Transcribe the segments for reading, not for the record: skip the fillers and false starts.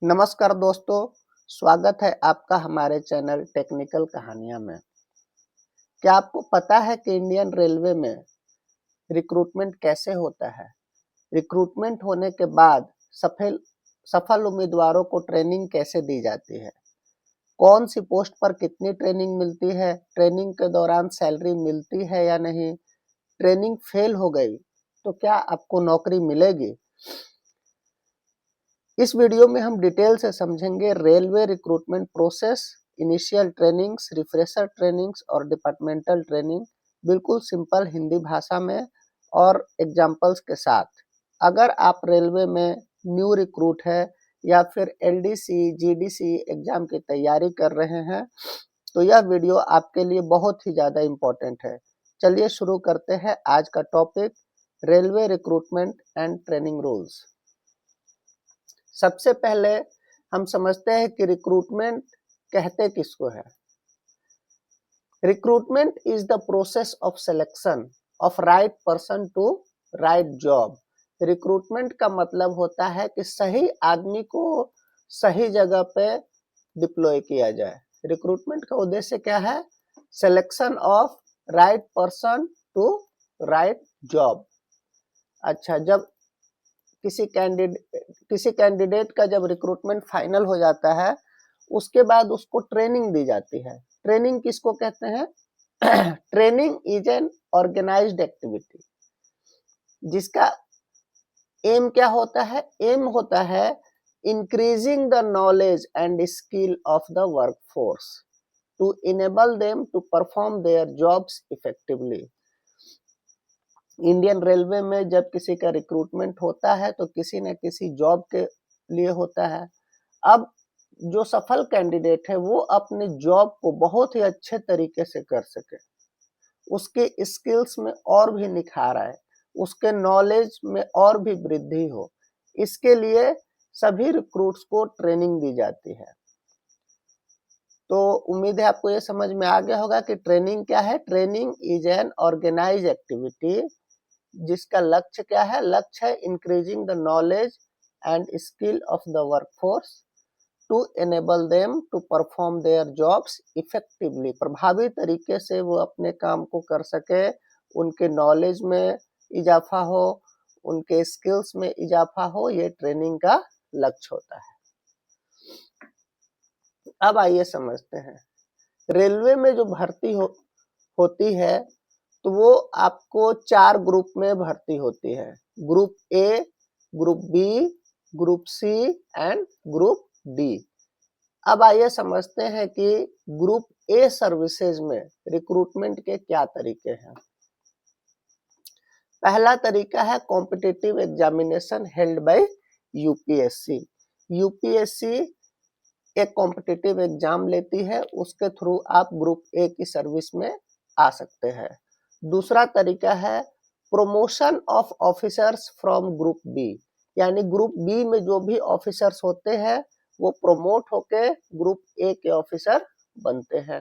नमस्कार दोस्तों, स्वागत है आपका हमारे चैनल टेक्निकल कहानियां में। क्या आपको पता है कि इंडियन रेलवे में रिक्रूटमेंट कैसे होता है? रिक्रूटमेंट होने के बाद सफल सफल उम्मीदवारों को ट्रेनिंग कैसे दी जाती है? कौन सी पोस्ट पर कितनी ट्रेनिंग मिलती है? ट्रेनिंग के दौरान सैलरी मिलती है या नहीं? ट्रेनिंग फेल हो गई तो क्या आपको नौकरी मिलेगी? इस वीडियो में हम डिटेल से समझेंगे railway recruitment process, initial trainings, refresher trainings और डिपार्टमेंटल ट्रेनिंग, बिल्कुल सिंपल हिंदी भाषा में और एग्जाम्पल्स के साथ। अगर आप रेलवे में न्यू रिक्रूट है या फिर एलडीसी, जीडीसी एग्जाम की तैयारी कर रहे हैं तो यह वीडियो आपके लिए बहुत ही ज़्यादा इम्पोर्टेंट है। चलिए शुरू करते हैं आज का topic, railway recruitment and training rules. सबसे पहले हम समझते हैं कि रिक्रूटमेंट कहते किसको है। Recruitment is the process of selection of right person to right job. Recruitment का मतलब होता है कि सही आदमी को सही जगह पे डिप्लॉय किया जाए। रिक्रूटमेंट का उद्देश्य क्या है? Selection of right person to right job. अच्छा, जब किसी कैंडिडेट का जब रिक्रूटमेंट फाइनल हो जाता है उसके बाद उसको ट्रेनिंग दी जाती है। ट्रेनिंग किसको कहते हैं? Training is an organized activity जिसका एम क्या होता है? एम होता है increasing the knowledge and skill of the workforce to enable them to perform their jobs effectively. Indian railway में जब किसी का रिक्रूटमेंट होता है तो किसी न किसी जॉब के लिए होता है। अब जो सफल कैंडिडेट है वो अपनी जॉब को बहुत ही अच्छे तरीके से कर सके, उसके स्किल्स में और भी निखार आए, उसके नॉलेज में और भी वृद्धि हो, इसके लिए सभी रिक्रूट्स को ट्रेनिंग दी जाती है। तो उम्मीद है आपको ये समझ में आ गया होगा कि ट्रेनिंग क्या है। Training is an organized activity जिसका लक्ष्य क्या है? लक्ष्य है increasing the knowledge and skill of the workforce to enable them to perform their jobs effectively. प्रभावी तरीके से वो अपने काम को कर सके, उनके नॉलेज में इजाफा हो, उनके स्किल्स में इजाफा हो, ये ट्रेनिंग का लक्ष्य होता है। अब आइए समझते हैं रेलवे में जो भर्ती होती है तो वो आपको 4 ग्रुप में भर्ती होती है। Group A, group B, group C and group D. अब आइए समझते हैं कि ग्रुप ए सर्विसेज में रिक्रूटमेंट के क्या तरीके हैं। पहला तरीका है competitive examination held by UPSC. UPSC एक कॉम्पिटिटिव एग्जाम लेती है, उसके थ्रू आप ग्रुप ए की सर्विस में आ सकते हैं। दूसरा तरीका है promotion of officers from group B, यानी ग्रुप बी में जो भी ऑफिसर्स होते हैं वो प्रमोट होके ग्रुप ए के ऑफिसर बनते हैं।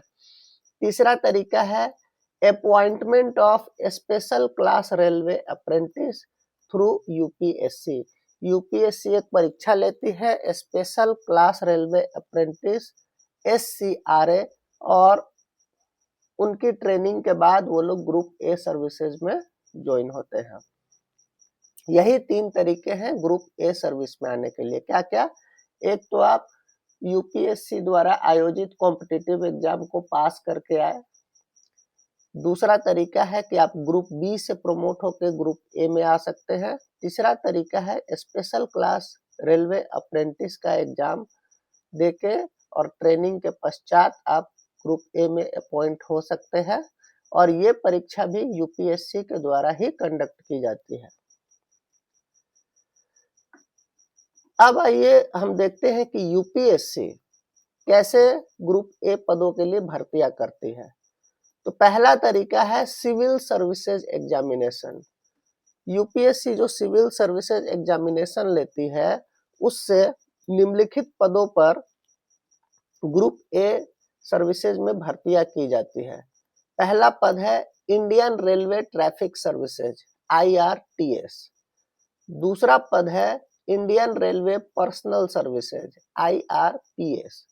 तीसरा तरीका है appointment of special class railway apprentice through UPSC. UPSC एक परीक्षा लेती है special class railway apprentice SCRA, और उनकी ट्रेनिंग के बाद वो लोग ग्रुप ए सर्विसेज में ज्वाइन होते हैं। यही 3 तरीके हैं ग्रुप ए सर्विस में आने के लिए। क्या क्या? एक तो आप यूपीएससी द्वारा आयोजित कॉम्पिटिटिव एग्जाम को पास करके आए। दूसरा तरीका है कि आप ग्रुप बी से प्रमोट होकर ग्रुप ए में आ सकते हैं। तीसरा तरीका है स्पेशल क्लास रेलवे अप्रेंटिस का एग्जाम देके और ट्रेनिंग के पश्चात आप ग्रुप ए में अपॉइंट हो सकते हैं, और ये परीक्षा भी यूपीएससी के द्वारा ही कंडक्ट की जाती है। अब आइए हम देखते हैं कि यूपीएससी कैसे ग्रुप ए पदों के लिए भर्तियां करती है। तो पहला तरीका है सिविल सर्विसेज एग्जामिनेशन। यूपीएससी जो सिविल सर्विसेज एग्जामिनेशन लेती है उससे निम्नलिखित पदों पर ग्रुप ए सर्विसेज में भर्तियां की जाती है। पहला पद है Indian railway traffic services IRTS। दूसरा पद है Indian railway personal services IRPS।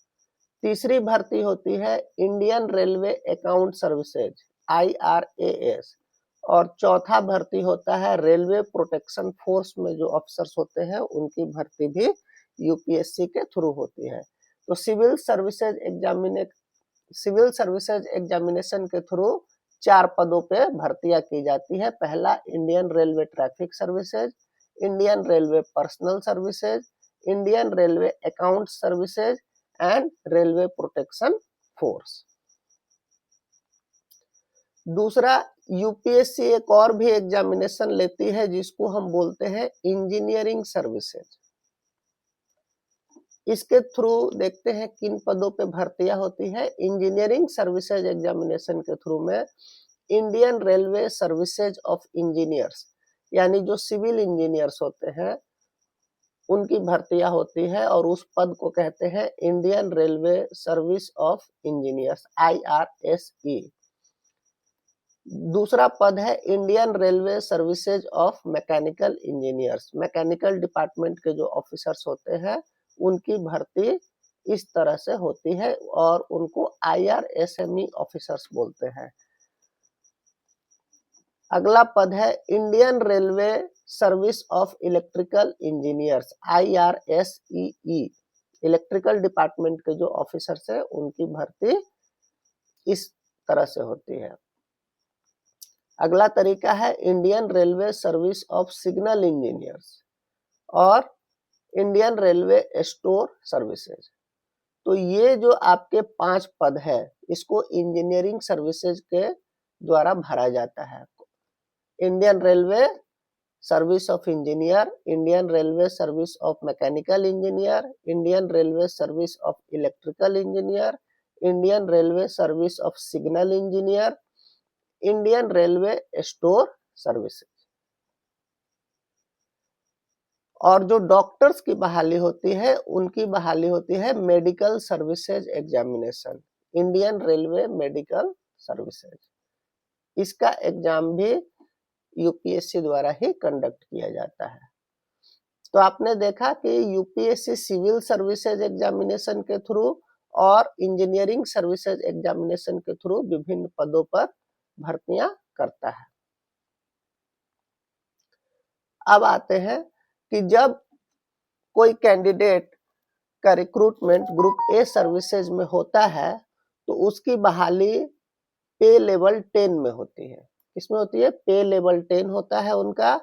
तीसरी भर्ती होती है Indian railway account services IRAS। और चौथा भर्ती होता है रेलवे प्रोटेक्शन फोर्स में जो अफसर्स होते हैं उनकी भर्ती भी यूपीएससी के थ्रू होती है। तो सिविल सर्विसेज एग्जामिनेशन के थ्रू 4 पदों पे भर्तियां की जाती है। पहला Indian railway traffic services, Indian railway personal services, Indian railway account services and railway protection force. दूसरा, यूपीएससी एक और भी एग्जामिनेशन लेती है जिसको हम बोलते हैं इंजीनियरिंग सर्विसेज। इसके थ्रू देखते हैं किन पदों पे भर्तियां होती है। इंजीनियरिंग सर्विसेज एग्जामिनेशन के थ्रू में Indian railway services of engineers, यानी जो सिविल इंजीनियर्स होते हैं उनकी भर्तियां होती है और उस पद को कहते हैं Indian railway service of engineers IRSE। दूसरा पद है Indian railway services of mechanical engineers. Mechanical department के जो ऑफिसर्स होते हैं उनकी भर्ती इस तरह से होती है और उनको IRSME ऑफिसर्स बोलते हैं। अगला पद है Indian railway service of electrical engineers IRSEE। Electrical department के जो ऑफिसर्स है उनकी भर्ती इस तरह से होती है। अगला तरीका है Indian railway service of signal engineers और इंडियन रेलवे स्टोर सर्विसेज। तो ये जो आपके 5 पद है इसको इंजीनियरिंग सर्विसेज के द्वारा भरा जाता है। Indian railway service of engineer, Indian railway service of mechanical engineer, Indian railway service of electrical engineer, Indian railway service of signal engineer, Indian railway store services. और जो डॉक्टर्स की बहाली होती है उनकी बहाली होती है medical services examination, Indian railway medical services. इसका एग्जाम भी यूपीएससी द्वारा ही कंडक्ट किया जाता है। तो आपने देखा कि यूपीएससी सिविल सर्विसेज एग्जामिनेशन के थ्रू और इंजीनियरिंग सर्विसेज एग्जामिनेशन के थ्रू विभिन्न पदों पर भर्तियां करता है। अब आते हैं कि जब कोई कैंडिडेट का रिक्रूटमेंट ग्रुप ए सर्विसेज में होता है तो उसकी बहाली पे लेवल 10 में होती है। किसमें होती है? पे लेवल 10 होता है उनका।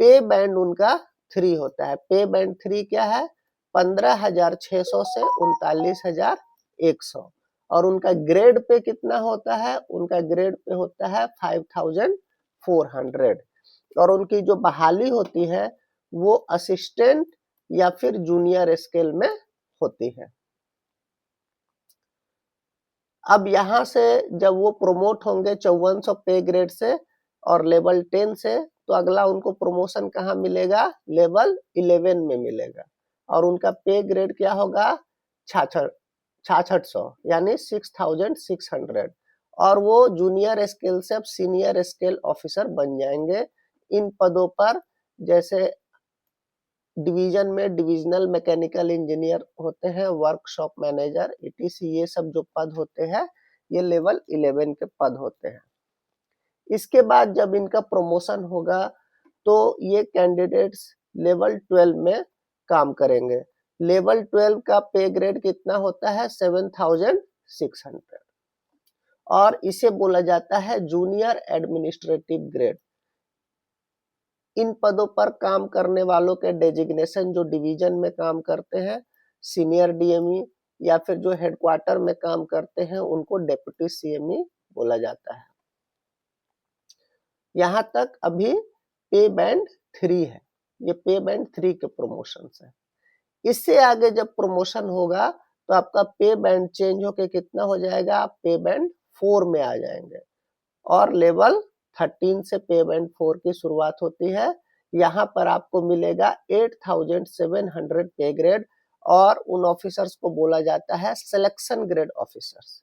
पे बैंड उनका 3 होता है। पे बैंड 3 क्या है? 15,600 से 39,100। और उनका ग्रेड पे कितना होता है? उनका ग्रेड पे होता है 5,400। और उनकी जो बहाली होती है वो असिस्टेंट या फिर जूनियर स्केल में होती है। अब यहां से जब वो प्रमोट होंगे 5400 पे ग्रेड से और लेवल 10 से, तो अगला उनको प्रमोशन कहाँ मिलेगा? लेवल 11 में मिलेगा। और उनका पे ग्रेड क्या होगा? 6600 यानी 6600। और वो जूनियर स्केल से अब सीनियर स्केल ऑफिसर बन जाएंगे। इन पदों पर जैसे डिवीजन में डिविजनल मैकेनिकल इंजीनियर होते हैं, वर्कशॉप मैनेजर, ETC, ये सब जो पद होते हैं ये लेवल 11 के पद होते हैं। इसके बाद जब इनका प्रमोशन होगा तो ये कैंडिडेट्स लेवल 12 में काम करेंगे। लेवल 12 का पे ग्रेड कितना होता है? 7,600। और इसे बोला जाता है जूनियर एडमिनिस्ट्रेटिव ग्रेड। इन पदों पर काम करने वालों के डेजिग्नेशन जो डिवीजन में काम करते हैं, सीनियर DME, या फिर जो हेडक्वार्टर में काम करते हैं उनको डेप्यूटी CME बोला जाता है। यहां तक अभी पे बैंड 3 है। ये पे बैंड 3 के प्रमोशन है। इससे आगे जब प्रमोशन होगा तो आपका पे बैंड चेंज होके कितना हो जाएगा? आप पे बैंड 4 में आ जाएंगे। और लेवल 13 से पे बैंड 4 की शुरुआत होती है। यहाँ पर आपको मिलेगा 8,700 पे ग्रेड और उन ऑफिसर्स को बोला जाता है selection grade officers.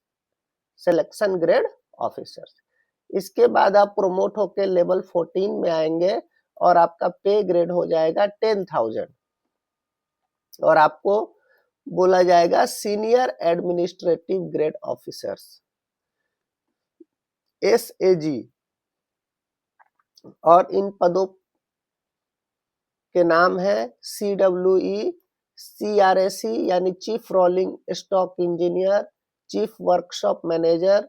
Selection grade officers. इसके बाद आप प्रमोट होकर लेवल 14 में आएंगे और आपका पे ग्रेड हो जाएगा 10,000। और आपको बोला जाएगा senior administrative grade officers, SAG। और इन पदों के नाम है CWE, CRAC यानी chief rolling stock engineer, chief workshop manager.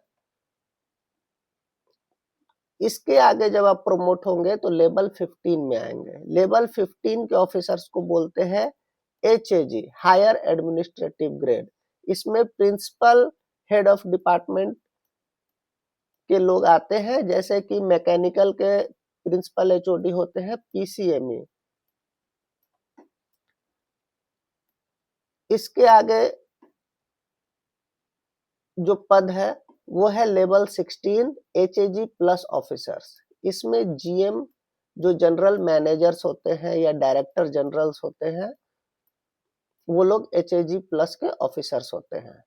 इसके आगे जब आप प्रमोट होंगे तो लेवल 15 में आएंगे। लेवल 15 के ऑफिसर्स को बोलते हैं HAG, हायर एडमिनिस्ट्रेटिव ग्रेड। इसमें प्रिंसिपल, हेड ऑफ डिपार्टमेंट के लोग आते हैं, जैसे कि मैकेनिकल के प्रिंसिपल HOD होते हैं PCME। इसके आगे जो पद है वो है लेवल 16 HAG प्लस ऑफिसर्स। इसमें GM जो जनरल मैनेजर्स होते हैं या डायरेक्टर जनरल्स होते हैं वो लोग HAG प्लस के ऑफिसर्स होते हैं।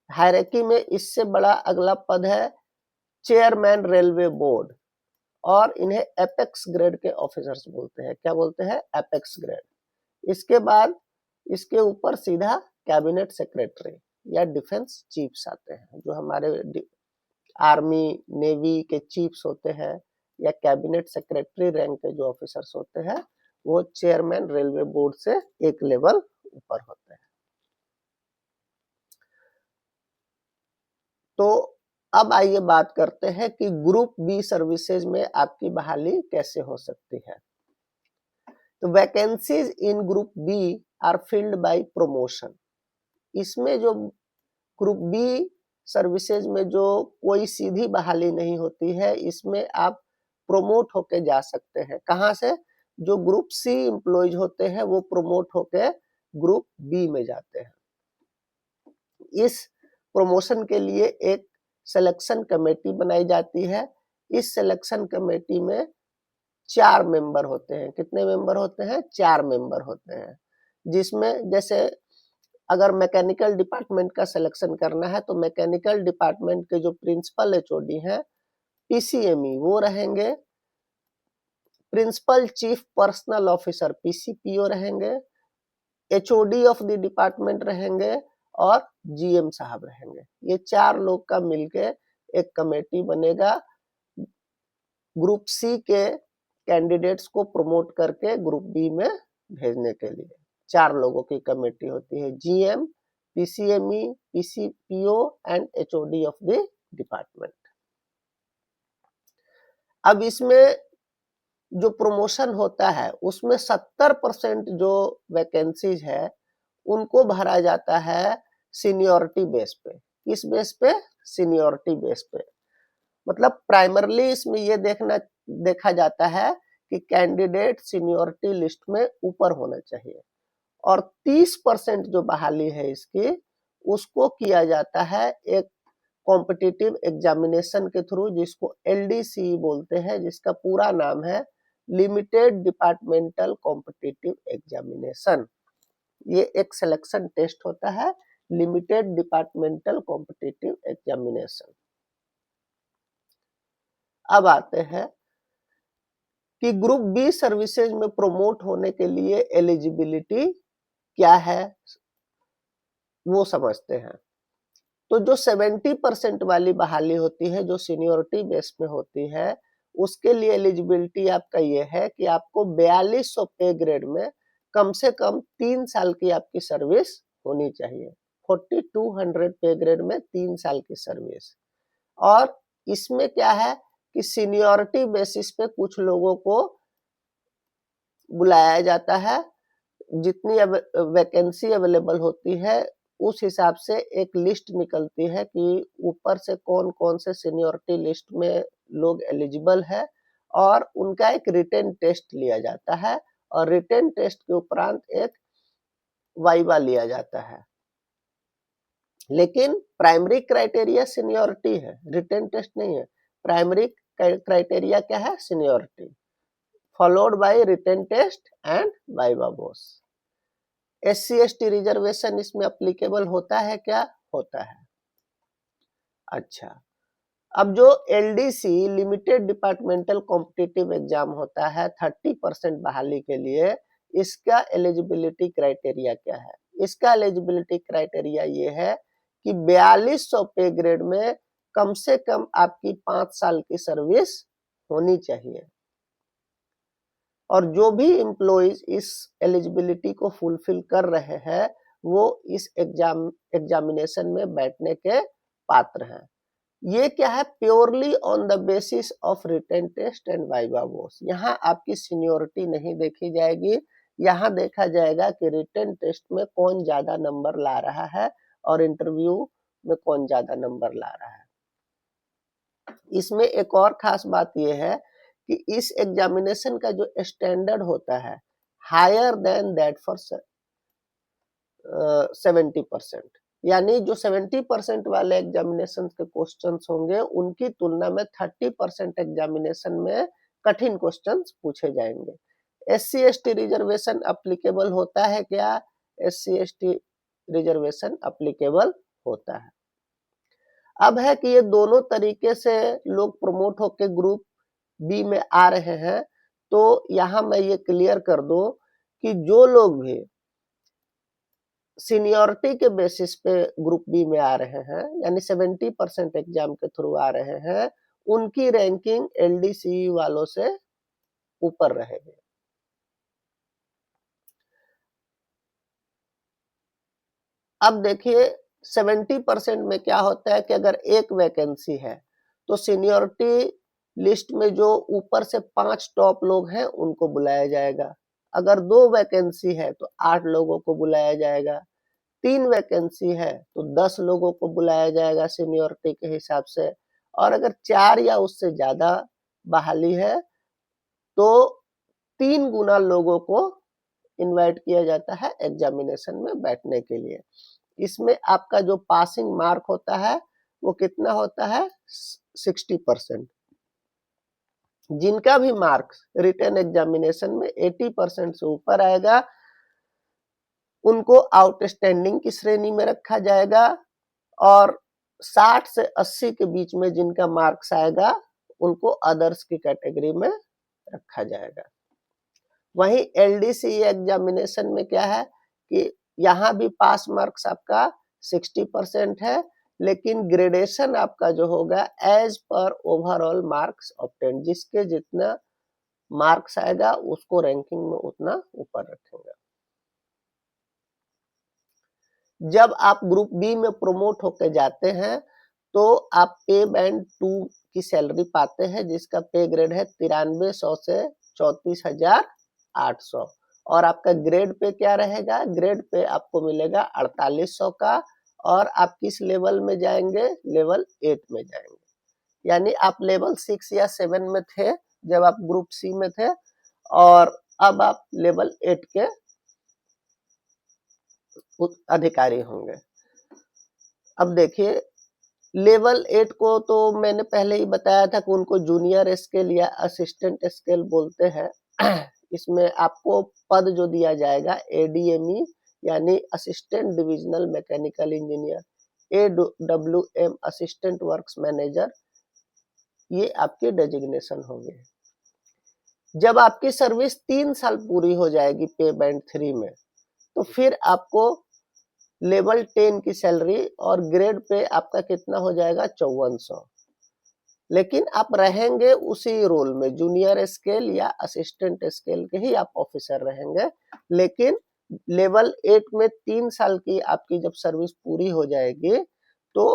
हायरार्की में इससे बड़ा अगला पद है चेयरमैन रेलवे बोर्ड, और इन्हें एपेक्स ग्रेड के ऑफिसर्स बोलते हैं। क्या बोलते हैं? Apex grade. इसके बाद इसके ऊपर सीधा कैबिनेट सेक्रेटरी या डिफेंस चीफ्स आते हैं, जो हमारे आर्मी नेवी के चीफ्स होते हैं या कैबिनेट सेक्रेटरी रैंक के जो ऑफिसर्स होते हैं वो चेयरमैन रेलवे बोर्ड से एक लेवल ऊपर होते हैं। तो अब आइए बात करते हैं कि ग्रुप बी सर्विसेज में आपकी बहाली कैसे हो सकती है। तो vacancies in group B are filled by promotion. इसमें जो ग्रुप बी सर्विसेज में जो कोई सीधी बहाली नहीं होती है, इसमें आप प्रोमोट होके जा सकते हैं। कहां से? जो ग्रुप सी एम्प्लॉयज होते हैं वो प्रोमोट होके ग्रुप बी में जाते हैं। इस प्रमोशन के लिए एक सिलेक्शन कमेटी बनाई जाती है। इस सिलेक्शन कमेटी में 4 मेंबर होते हैं। कितने मेंबर होते हैं? 4 मेंबर होते हैं। जिसमें जैसे अगर मैकेनिकल डिपार्टमेंट का सिलेक्शन करना है तो मैकेनिकल डिपार्टमेंट के जो प्रिंसिपल HOD हैं PCME वो रहेंगे, principal chief personnel officer PCPO रहेंगे, HOD ऑफ द डिपार्टमेंट रहेंगे और GM साहब रहेंगे। ये 4 लोग का मिलके एक कमेटी बनेगा ग्रुप सी के कैंडिडेट्स को प्रमोट करके ग्रुप बी में भेजने के लिए। 4 लोगों की कमेटी होती है, GM, PCME, PCPO and HOD of the department. अब इसमें जो प्रमोशन होता है उसमें 70% जो वैकेंसीज है उनको भरा जाता है सीनियरिटी बेस पे। किस बेस पे? सीनियरिटी बेस पे। मतलब प्राइमरली इसमें ये देखा जाता है कि कैंडिडेट सीनियरिटी लिस्ट में ऊपर होना चाहिए, और 30% जो बहाली है इसकी उसको किया जाता है एक कॉम्पिटिटिव एग्जामिनेशन के थ्रू, जिसको LDC बोलते हैं, जिसका पूरा नाम है लिमिटेड डिपार्टमेंटल कॉम्पिटिटिव एग्जामिनेशन। ये एक सिलेक्शन टेस्ट होता है, लिमिटेड डिपार्टमेंटल कॉम्पिटिटिव एग्जामिनेशन। अब आते हैं कि ग्रुप बी सर्विसेज में प्रमोट होने के लिए एलिजिबिलिटी क्या है वो समझते हैं। तो जो 70% वाली बहाली होती है, जो सीनियरिटी बेस में होती है, उसके लिए एलिजिबिलिटी आपका ये है कि आपको 4200 पे ग्रेड में कम से कम 3 साल की आपकी सर्विस होनी चाहिए। 4200 पे ग्रेड में 3 साल की सर्विस। और इसमें क्या है कि सीनियरिटी बेसिस पे कुछ लोगों को बुलाया जाता है। जितनी वैकेंसी अवेलेबल होती है उस हिसाब से एक लिस्ट निकलती है कि ऊपर से कौन कौन से सीनियरिटी लिस्ट में लोग एलिजिबल है, और उनका एक रिटन टेस्ट लिया जाता है, और रिटन टेस्ट के उपरांत एक वाइवा लिया जाता है। लेकिन प्राइमरी क्राइटेरिया सीनियरिटी है, रिटन टेस्ट नहीं है। प्राइमरी क्राइटेरिया क्या है? Seniority, followed by written test and viva voce. SC/ST reservation इसमें अप्लीकेबल होता है क्या? होता है। अच्छा, अब जो LDC limited departmental competitive exam होता है 30% बहाली के लिए, इसका एलिजिबिलिटी क्राइटेरिया क्या है? इसका एलिजिबिलिटी क्राइटेरिया ये है कि 4200 पे ग्रेड में कम से कम आपकी 5 साल की सर्विस होनी चाहिए। और जो भी एम्प्लॉइज इस एलिजिबिलिटी को फुलफिल कर रहे हैं वो इस एग्जामिनेशन में बैठने के पात्र हैं। ये क्या है? Purely on the basis of written test and viva voce. यहाँ आपकी सीनियोरिटी नहीं देखी जाएगी, यहाँ देखा जाएगा कि रिटन टेस्ट में कौन ज्यादा नंबर ला रहा है और इंटरव्यू में कौन ज्यादा नंबर ला रहा है। इसमें एक और खास बात यह है कि इस एग्जामिनेशन का जो स्टैंडर्ड होता है हायर देन दैट फॉर 70%, यानी जो 70% वाले एग्जामिनेशन के क्वेश्चंस होंगे उनकी तुलना में 30% एग्जामिनेशन में कठिन क्वेश्चंस पूछे जाएंगे। SC ST रिजर्वेशन अप्लीकेबल होता है क्या? SC ST रिजर्वेशन अप्लीकेबल होता है। अब है कि ये दोनों तरीके से लोग प्रमोट होकर ग्रुप बी में आ रहे हैं, तो यहां मैं ये क्लियर कर दूं कि जो लोग भी सीनियोरिटी के बेसिस पे ग्रुप बी में आ रहे हैं, यानी 70% एग्जाम के थ्रू आ रहे हैं, उनकी रैंकिंग LDCE वालों से ऊपर रहेगी। अब देखिए 70% में क्या होता है कि अगर एक वैकेंसी है तो सीनियोरिटी लिस्ट में जो ऊपर से 5 टॉप लोग हैं उनको बुलाया जाएगा। अगर 2 वैकेंसी है तो 8 लोगों को बुलाया जाएगा। 3 वैकेंसी है तो 10 लोगों को बुलाया जाएगा सीनियोरिटी के हिसाब से। और अगर 4 या उससे ज्यादा बहाली है तो 3 गुना लोगों को इनवाइट किया जाता है एग्जामिनेशन में बैठने के लिए। इसमें आपका जो पासिंग मार्क होता है वो कितना होता है? 60%। जिनका भी मार्क्स रिटन एग्जामिनेशन में 80% से ऊपर आएगा उनको आउटस्टैंडिंग की श्रेणी में रखा जाएगा, और 60 से 80 के बीच में जिनका मार्क्स आएगा उनको अदर्स की कैटेगरी में रखा जाएगा। वहीं LDCE एग्जामिनेशन में क्या है कि यहाँ भी पास मार्क्स आपका 60% है, लेकिन ग्रेडेशन आपका जो होगा as per overall marks obtain, जिसके जितना मार्क्स आएगा उसको रैंकिंग में उतना ऊपर रखेंगे। जब आप ग्रुप बी में प्रमोट होकर जाते हैं तो आप पे बैंड 2 की सैलरी पाते हैं, जिसका पे ग्रेड है 9300 से 34,800। और आपका ग्रेड पे क्या रहेगा? ग्रेड पे आपको मिलेगा 4800 का, और आप किस लेवल में जाएंगे? लेवल 8 में जाएंगे। यानी आप लेवल 6 या 7 में थे जब आप ग्रुप सी में थे, और अब आप लेवल 8 के अधिकारी होंगे। अब देखिए लेवल 8 को तो मैंने पहले ही बताया था कि उनको जूनियर स्केल या असिस्टेंट स्केल बोलते हैं। इसमें आपको पद जो दिया जाएगा ADME यानी assistant divisional mechanical engineer, AWM assistant works manager, ये आपके डेजिग्नेशन होंगे। जब आपकी सर्विस 3 साल पूरी हो जाएगी पे बैंड 3 में, तो फिर आपको लेवल 10 की सैलरी और ग्रेड पे आपका कितना हो जाएगा? 5400। लेकिन आप रहेंगे उसी रोल में, जूनियर स्केल या असिस्टेंट स्केल के ही आप ऑफिसर रहेंगे। लेकिन लेवल 8 में 3 साल की आपकी जब सर्विस पूरी हो जाएगी तो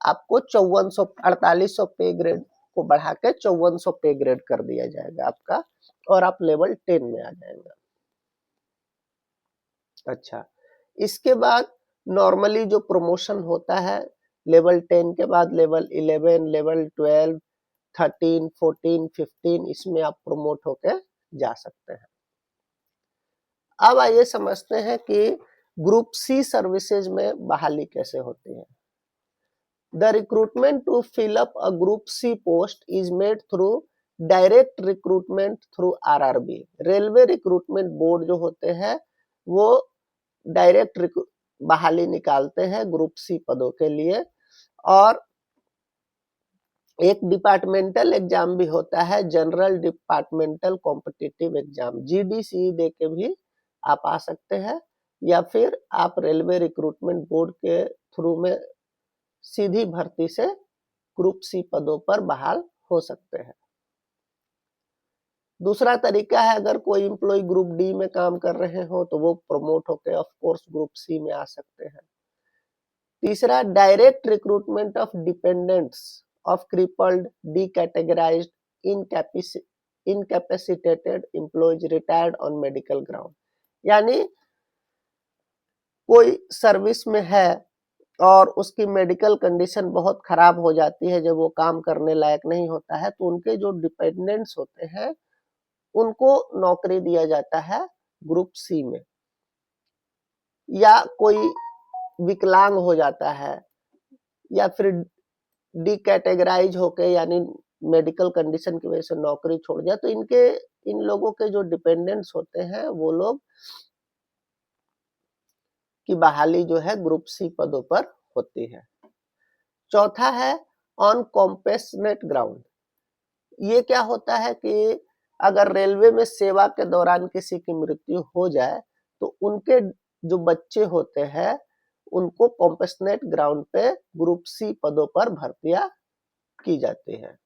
आपको 5400 4800 पे ग्रेड को बढ़ा के 5400 पे ग्रेड कर दिया जाएगा आपका, और आप लेवल 10 में आ जाएंगे। अच्छा, इसके बाद नॉर्मली जो प्रमोशन होता है लेवल 10 के बाद लेवल 11, लेवल 12, 13, 14, 15, इसमें आप प्रमोट होकर जा सकते हैं। अब आइए समझते हैं कि ग्रुप सी सर्विसेज में बहाली कैसे होती है। The recruitment to fill up a group C post is made through direct recruitment through RRB। Railway recruitment board जो होते हैं वो डायरेक्ट बहाली निकालते हैं ग्रुप सी पदों के लिए, और एक डिपार्टमेंटल एग्जाम भी होता है, general departmental competitive exam, GDCE दे के भी आप आ सकते हैं, या फिर आप रेलवे रिक्रूटमेंट बोर्ड के थ्रू में सीधी भर्ती से ग्रुप सी पदों पर बहाल हो सकते हैं। दूसरा तरीका है, अगर कोई एम्प्लॉय ग्रुप डी में काम कर रहे हो तो वो प्रमोट होकर ऑफ कोर्स ग्रुप सी में आ सकते हैं। तीसरा, direct recruitment of dependents of crippled, D categorised, incapacitated employees retired on medical ground. यानी कोई सर्विस में है और उसकी मेडिकल कंडीशन बहुत खराब हो जाती है, जब वो काम करने लायक नहीं होता है, तो उनके जो डिपेंडेंट्स होते हैं उनको नौकरी दिया जाता है ग्रुप सी में। या कोई विकलांग हो जाता है या फिर डी कैटेगराइज होके यानी मेडिकल कंडीशन की वजह से नौकरी छोड़ दिया, तो इन लोगों के जो डिपेंडेंट्स होते हैं वो लोग की बहाली जो है ग्रुप सी पदों पर होती है। चौथा है ऑन कॉम्पेशनेट ग्राउंड। ये क्या होता है कि अगर रेलवे में सेवा के दौरान किसी की मृत्यु हो जाए तो उनके जो बच्चे होते हैं उनको कॉम्पेशनेट ग्राउंड पे ग्रुप सी पदों पर भर्तियां की जाती है।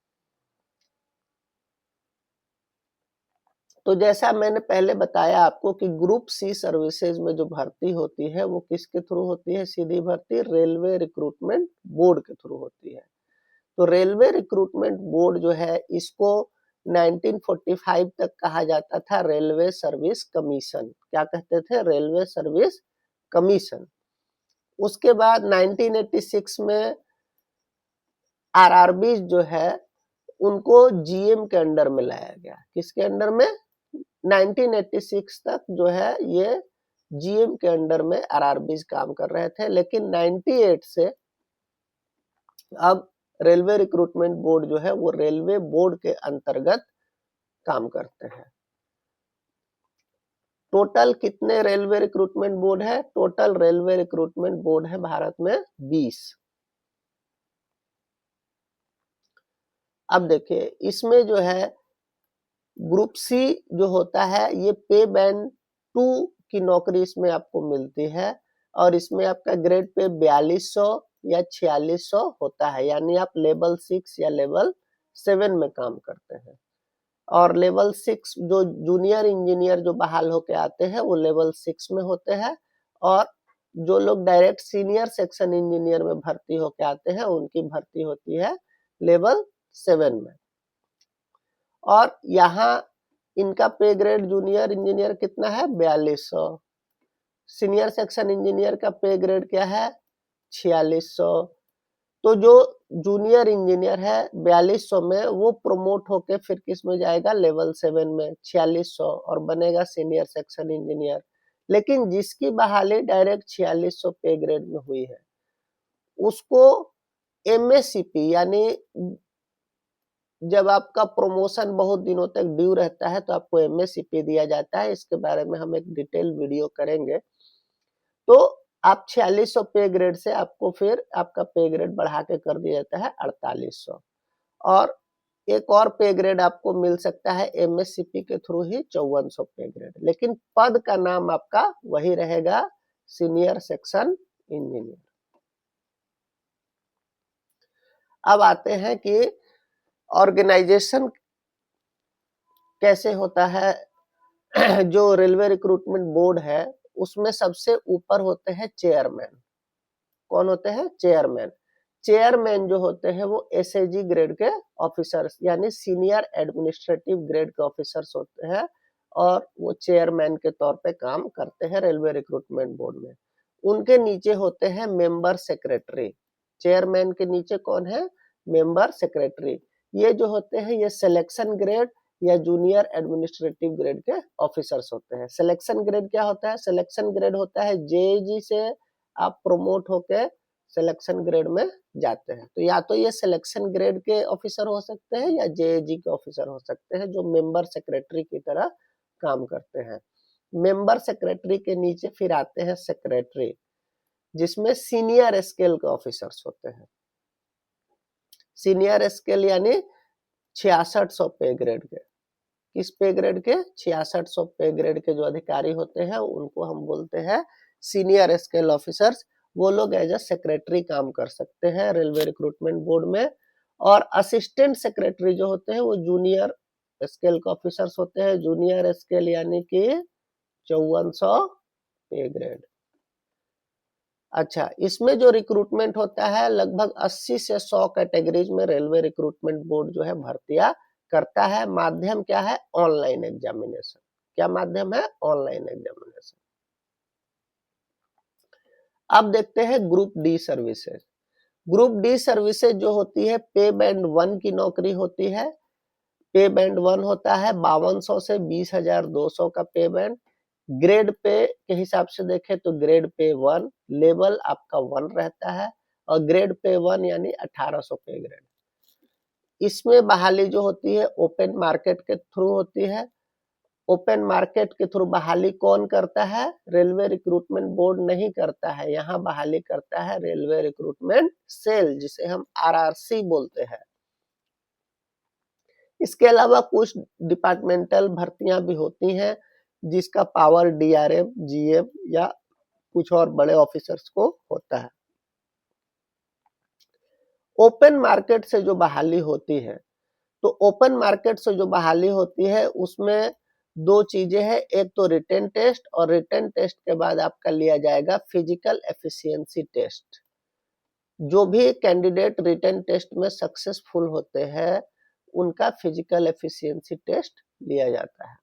तो जैसा मैंने पहले बताया आपको कि ग्रुप सी सर्विसेज में जो भर्ती होती है वो किसके थ्रू होती है? सीधी भर्ती रेलवे रिक्रूटमेंट बोर्ड के थ्रू होती है। तो रेलवे रिक्रूटमेंट बोर्ड जो है इसको 1945 तक कहा जाता था रेलवे सर्विस कमीशन। क्या कहते थे? Railway service commission. उसके बाद 1986 में आरआरबी जो है उनको जीएम के अंडर में लाया गया। किसके अंडर में? 1986 तक जो है ये जीएम के अंडर में आरआरबी काम कर रहे थे, लेकिन 98 से अब रेलवे रिक्रूटमेंट बोर्ड जो है वो रेलवे बोर्ड के अंतर्गत काम करते हैं। टोटल कितने रेलवे रिक्रूटमेंट बोर्ड है? टोटल रेलवे रिक्रूटमेंट बोर्ड है भारत में 20। अब देखिए इसमें जो है ग्रुप सी जो होता है ये पे बैंड 2 की नौकरी इसमें आपको मिलती है और इसमें आपका ग्रेड पे 4200 या 4600 होता है, यानी आप लेवल 6 या लेवल 7 में काम करते हैं। और लेवल 6 जो जूनियर इंजीनियर जो बहाल होके आते हैं वो लेवल 6 में होते हैं, और जो लोग डायरेक्ट सीनियर सेक्शन इंजीनियर में भर्ती होके आते हैं उनकी भर्ती होती है लेवल 7 में। और यहाँ इनका पे ग्रेड जूनियर इंजीनियर कितना है? 4200। सीनियर सेक्शन इंजीनियर का पे ग्रेड क्या है? 4600। तो जो जूनियर इंजीनियर है 4200 में वो प्रमोट होके फिर किस में जाएगा? लेवल 7 में 4600 और बनेगा सीनियर सेक्शन इंजीनियर। लेकिन जिसकी बहाली डायरेक्ट 4600 पे ग्रेड में हुई है उसको एमएससीपी यानी जब आपका प्रमोशन बहुत दिनों तक ड्यू रहता है तो आपको एमएससीपी दिया जाता है। इसके बारे में हम एक डिटेल वीडियो करेंगे। तो आप 4600 पे ग्रेड से आपको फिर आपका पे ग्रेड बढ़ा के कर दिया जाता है 4800, और एक और पे ग्रेड आपको मिल सकता है एमएससीपी के थ्रू ही 5400 पे ग्रेड, लेकिन पद का नाम आपका वही रहेगा, सीनियर सेक्शन इंजीनियर। अब आते हैं कि ऑर्गेनाइजेशन कैसे होता है। जो रेलवे रिक्रूटमेंट बोर्ड है उसमें सबसे ऊपर होते हैं चेयरमैन। कौन होते हैं? चेयरमैन। चेयरमैन जो होते हैं वो एसएजी ग्रेड के ऑफिसर्स यानी सीनियर एडमिनिस्ट्रेटिव ग्रेड के ऑफिसर्स होते हैं, और वो चेयरमैन के तौर पे काम करते हैं रेलवे रिक्रूटमेंट बोर्ड में। उनके नीचे होते हैं मेंबर सेक्रेटरी। चेयरमैन के नीचे कौन है? Member secretary. ये जो होते हैं ये सिलेक्शन ग्रेड या जूनियर एडमिनिस्ट्रेटिव ग्रेड के ऑफिसर्स होते हैं। सिलेक्शन ग्रेड क्या होता है? सिलेक्शन ग्रेड होता है जेजी से आप प्रमोट होके सिलेक्शन ग्रेड में जाते हैं। तो या तो ये सिलेक्शन ग्रेड के ऑफिसर हो सकते हैं या जेएजी के ऑफिसर हो सकते हैं जो मेंबर सेक्रेटरी की तरह काम करते हैं। मेंबर सेक्रेटरी के नीचे फिर आते हैं सेक्रेटरी, जिसमें सीनियर स्केल के ऑफिसर्स होते हैं। सीनियर स्केल यानी 6600 पे ग्रेड के। किस पे ग्रेड के? 6600 पे ग्रेड के जो अधिकारी होते हैं उनको हम बोलते हैं सीनियर स्केल ऑफिसर्स। वो लोग एज अ सेक्रेटरी काम कर सकते हैं रेलवे रिक्रूटमेंट बोर्ड में। और असिस्टेंट सेक्रेटरी जो होते हैं वो जूनियर स्केल के ऑफिसर्स होते हैं। जूनियर स्केल यानी कि 5400 पे ग्रेड। अच्छा, इसमें जो रिक्रूटमेंट होता है लगभग 80 से 100 कैटेगरीज में रेलवे रिक्रूटमेंट बोर्ड जो है भर्तियां करता है। माध्यम क्या है? Online examination. क्या माध्यम है? Online examination. अब देखते हैं group D services. Group D services जो होती है पे बैंड 1 की नौकरी होती है। पे बैंड 1 होता है 5200 से 20,200 का पे बैंड। ग्रेड पे के हिसाब से देखें तो ग्रेड पे 1 लेवल आपका 1 रहता है और ग्रेड पे 1 यानी 1800 पे ग्रेड। इसमें बहाली जो होती है ओपन मार्केट के थ्रू होती है। ओपन मार्केट के थ्रू बहाली कौन करता है? रेलवे रिक्रूटमेंट बोर्ड नहीं करता है, यहाँ बहाली करता है रेलवे रिक्रूटमेंट सेल, जिसे हम आरआरसी बोलते हैं। इसके अलावा कुछ डिपार्टमेंटल भर्तियां भी होती हैं जिसका पावर डीआरएम, जीएम या कुछ और बड़े ऑफिसर्स को होता है। ओपन मार्केट से जो बहाली होती है, तो ओपन मार्केट से जो बहाली होती है उसमें दो चीजें हैं। एक तो रिटन टेस्ट, और रिटन टेस्ट के बाद आपका लिया जाएगा फिजिकल एफिशिएंसी टेस्ट। जो भी कैंडिडेट रिटन टेस्ट में सक्सेसफुल होते हैं उनका फिजिकल एफिशिएंसी टेस्ट लिया जाता है।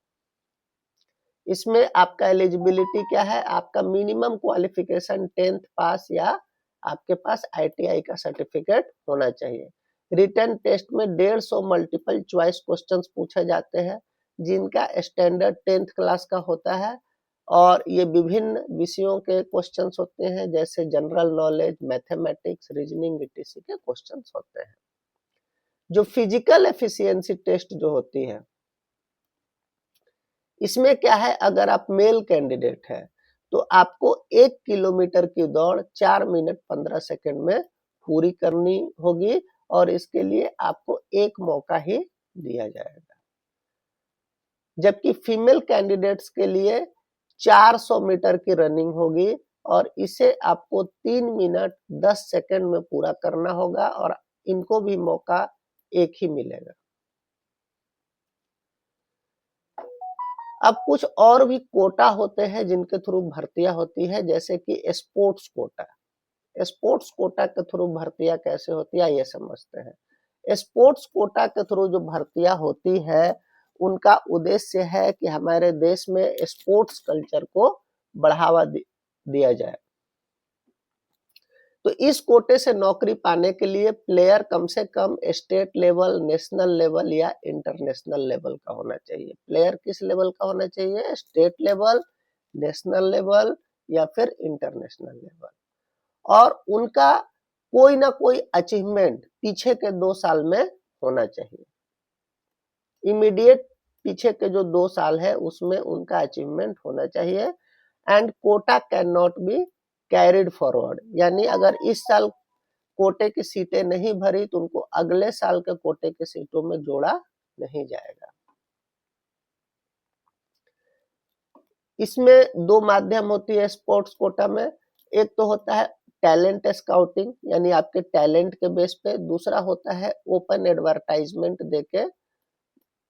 इसमें आपका एलिजिबिलिटी क्या है? आपका मिनिमम क्वालिफिकेशन 10th पास या आपके पास आईटीआई का सर्टिफिकेट होना चाहिए। रिटन टेस्ट में 150 मल्टीपल चॉइस क्वेश्चंस पूछे जाते हैं जिनका स्टैंडर्ड 10th क्लास का होता है। और ये विभिन्न विषयों के क्वेश्चंस होते हैं जैसे general knowledge, mathematics, reasoning etc के क्वेश्चंस होते हैं। जो फिजिकल एफिशिएंसी टेस्ट जो होती है इसमें क्या है? अगर आप मेल कैंडिडेट है तो आपको 1 किलोमीटर की दौड़ 4 मिनट 15 सेकंड में पूरी करनी होगी और इसके लिए आपको एक मौका ही दिया जाएगा। जबकि फीमेल कैंडिडेट्स के लिए 400 मीटर की रनिंग होगी और इसे आपको 3 मिनट 10 सेकंड में पूरा करना होगा और इनको भी मौका एक ही मिलेगा। अब कुछ और भी कोटा होते हैं जिनके थ्रू भर्तियां होती है, जैसे कि स्पोर्ट्स कोटा। स्पोर्ट्स कोटा के थ्रू भर्तियां कैसे होती है ये समझते हैं। स्पोर्ट्स कोटा के थ्रू जो भर्तियां होती है उनका उद्देश्य है कि हमारे देश में स्पोर्ट्स कल्चर को बढ़ावा दिया जाए। तो इस कोटे से नौकरी पाने के लिए प्लेयर कम से कम स्टेट लेवल, नेशनल लेवल या इंटरनेशनल लेवल का होना चाहिए। प्लेयर किस लेवल का होना चाहिए? स्टेट लेवल, नेशनल लेवल या फिर इंटरनेशनल लेवल। और उनका कोई ना कोई अचीवमेंट पीछे के 2 साल में होना चाहिए। इमीडिएट पीछे के जो 2 साल है उसमें उनका अचीवमेंट होना चाहिए। And quota can not be carried forward, यानी अगर इस साल कोटे की सीटें नहीं भरी तो उनको अगले साल के कोटे की सीटों में जोड़ा नहीं जाएगा। इसमें 2 माध्यम होती है स्पोर्ट्स कोटा में। एक तो होता है टैलेंट स्काउटिंग, यानी आपके टैलेंट के बेस पे। दूसरा होता है ओपन एडवर्टाइजमेंट देके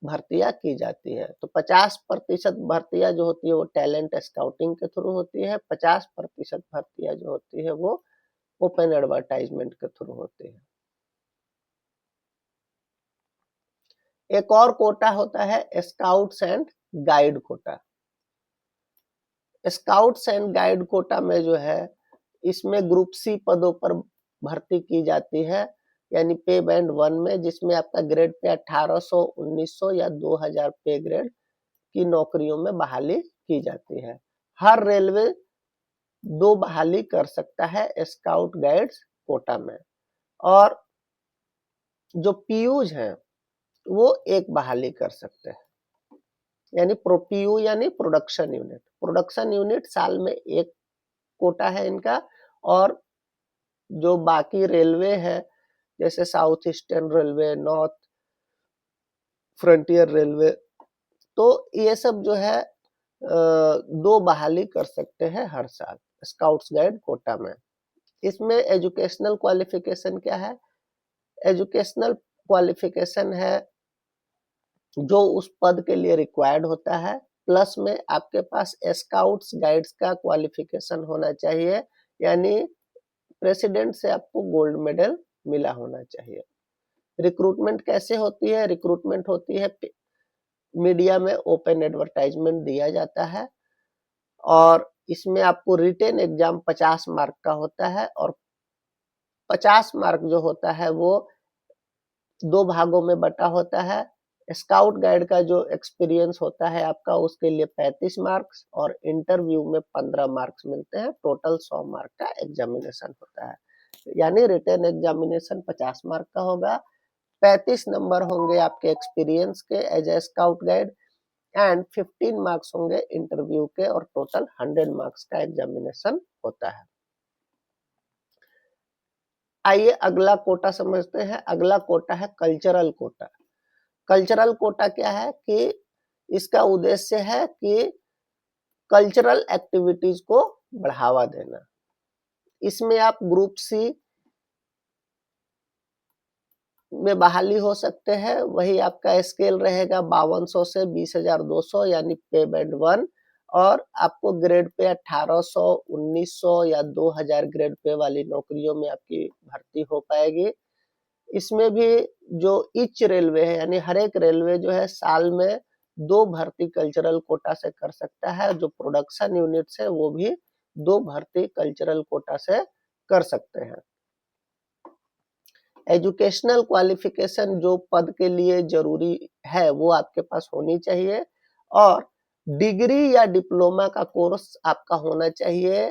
भर्तियां की जाती है। तो 50% भर्तियां जो होती है वो टैलेंट स्काउटिंग के थ्रू होती है, 50% भर्तियां जो होती है वो ओपन एडवर्टाइजमेंट के थ्रू होती है। एक और कोटा होता है scouts and guide quota. Scouts and guide quota में जो है इसमें ग्रुप सी पदों पर भर्ती की जाती है, यानी पे बैंड 1 में, जिसमें आपका ग्रेड पे 1800, 1900 या 2000 पे ग्रेड की नौकरियों में बहाली की जाती है। हर रेलवे 2 बहाली कर सकता है स्काउट गाइड्स कोटा में, और जो पीयूज हैं वो एक बहाली कर सकते हैं। यानी पीयू यानी प्रोडक्शन यूनिट। प्रोडक्शन यूनिट साल में एक कोटा है इनका, और जो बाकी रेलवे है जैसे south eastern railway, north frontier railway, तो ये सब जो है 2 बहाली कर सकते हैं हर साल स्काउट्स गाइड कोटा में। इसमें एजुकेशनल क्वालिफिकेशन क्या है? एजुकेशनल क्वालिफिकेशन है जो उस पद के लिए रिक्वायर्ड होता है, प्लस में आपके पास स्काउट्स गाइड्स का क्वालिफिकेशन होना चाहिए, यानी प्रेसिडेंट से आपको गोल्ड मेडल मिला होना चाहिए। रिक्रूटमेंट कैसे होती है? रिक्रूटमेंट होती है मीडिया में ओपन एडवर्टाइजमेंट दिया जाता है और इसमें आपको रिटेन एग्जाम 50 मार्क का होता है और 50 मार्क जो होता है वो 2 भागों में बटा होता है। स्काउट गाइड का जो एक्सपीरियंस होता है आपका उसके लिए 35 मार्क्स और इंटरव्यू में 15 मार्क्स मिलते हैं। टोटल 100 मार्क का एग्जामिनेशन होता है, यानी रिटेन एग्जामिनेशन 50 मार्क का होगा, 35 नंबर होंगे आपके एक्सपीरियंस के as a scout guide and 15 marks होंगे इंटरव्यू के और टोटल 100 मार्क्स का एग्जामिनेशन होता है। आइए अगला कोटा समझते हैं। अगला कोटा है कल्चरल कोटा। कल्चरल कोटा क्या है कि इसका उद्देश्य है कि कल्चरल एक्टिविटीज को बढ़ावा देना। इसमें आप ग्रुप सी में बहाली हो सकते हैं, वही आपका स्केल रहेगा 5200 से 20,200 यानी पे बैंड 1 और आपको ग्रेड पे 1800, 1900 या 2000 ग्रेड पे वाली नौकरियों में आपकी भर्ती हो पाएगी। इसमें भी जो ईच रेलवे है यानी हर एक रेलवे जो है साल में 2 भर्ती कल्चरल कोटा से कर सकता है। जो प्रोडक्शन यूनिट्स है वो भी 2 भर्ती कल्चरल कोटा से कर सकते हैं। एजुकेशनल क्वालिफिकेशन जो पद के लिए जरूरी है वो आपके पास होनी चाहिए और डिग्री या डिप्लोमा का कोर्स आपका होना चाहिए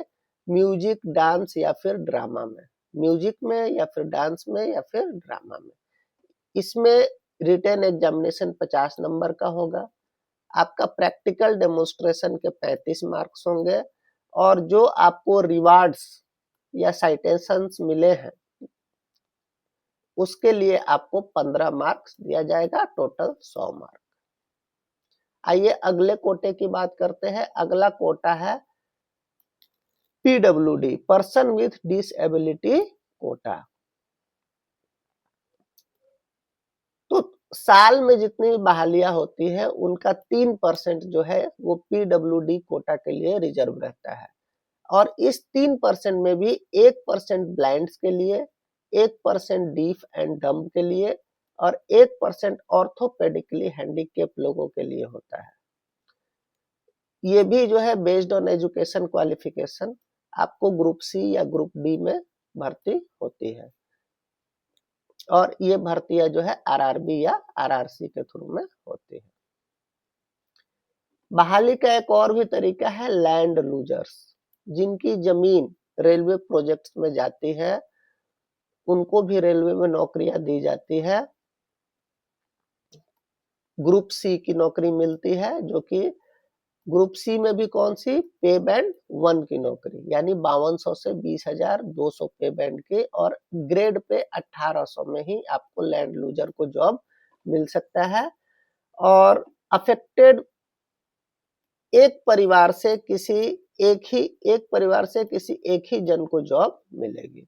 म्यूजिक, डांस या फिर ड्रामा में, म्यूजिक में या फिर डांस में या फिर ड्रामा में। इसमें रिटेन एग्जामिनेशन 50 नंबर का होगा, आपका प्रैक्टिकल डेमोन्स्ट्रेशन के 35 मार्क्स होंगे और जो आपको रिवार्ड्स या साइटेशंस मिले हैं उसके लिए आपको 15 मार्क्स दिया जाएगा, टोटल 100 मार्क। आइए अगले कोटे की बात करते हैं। अगला कोटा है PWD, person with disability quota. तो साल में जितनी बहालियां होती है उनका 3% जो है वो पीडब्ल्यूडी कोटा के लिए रिजर्व रहता है और इस 3% में भी 1% ब्लाइंड्स के लिए, 1% डीफ एंड डम्ब के लिए और 1% ऑर्थोपेडिकली हैंडीकेप लोगों के लिए होता है। ये भी जो है बेस्ड ऑन एजुकेशन क्वालिफिकेशन आपको ग्रुप सी या ग्रुप डी में भर्ती होती है और ये भर्तियां जो है आरआरबी या आरआरसी के थ्रू में होती है। बहाली का एक और भी तरीका है लैंड लूजर्स, जिनकी जमीन रेलवे प्रोजेक्ट्स में जाती है उनको भी रेलवे में नौकरियां दी जाती है। ग्रुप सी की नौकरी मिलती है जो कि ग्रुप सी में भी कौन सी, पे बैंड 1 की नौकरी, यानी 5200 से 20,200 पे बैंड की और ग्रेड पे 1800 में ही आपको लैंड लूजर को जॉब मिल सकता है और अफेक्टेड एक परिवार से किसी एक ही जन को जॉब मिलेगी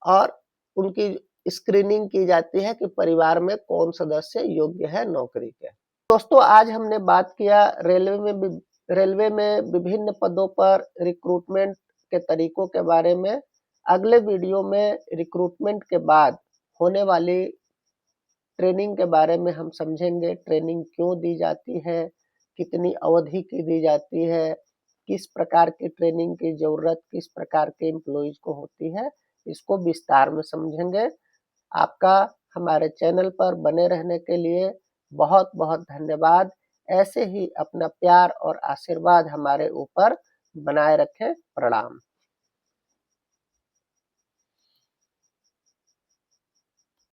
और उनकी स्क्रीनिंग की जाती है कि परिवार में कौन सदस्य योग्य है नौकरी के। दोस्तों आज हमने बात किया रेलवे में विभिन्न पदों पर रिक्रूटमेंट के तरीकों के बारे में। अगले वीडियो में रिक्रूटमेंट के बाद होने वाली ट्रेनिंग के बारे में हम समझेंगे। ट्रेनिंग क्यों दी जाती है, कितनी अवधि की दी जाती है, किस प्रकार की ट्रेनिंग की जरूरत किस प्रकार के एम्प्लॉइज को होती है, इसको विस्तार में समझेंगे। आपका हमारे चैनल पर बने रहने के लिए बहुत बहुत धन्यवाद। ऐसे ही अपना प्यार और आशीर्वाद हमारे ऊपर बनाए रखें। प्रणाम।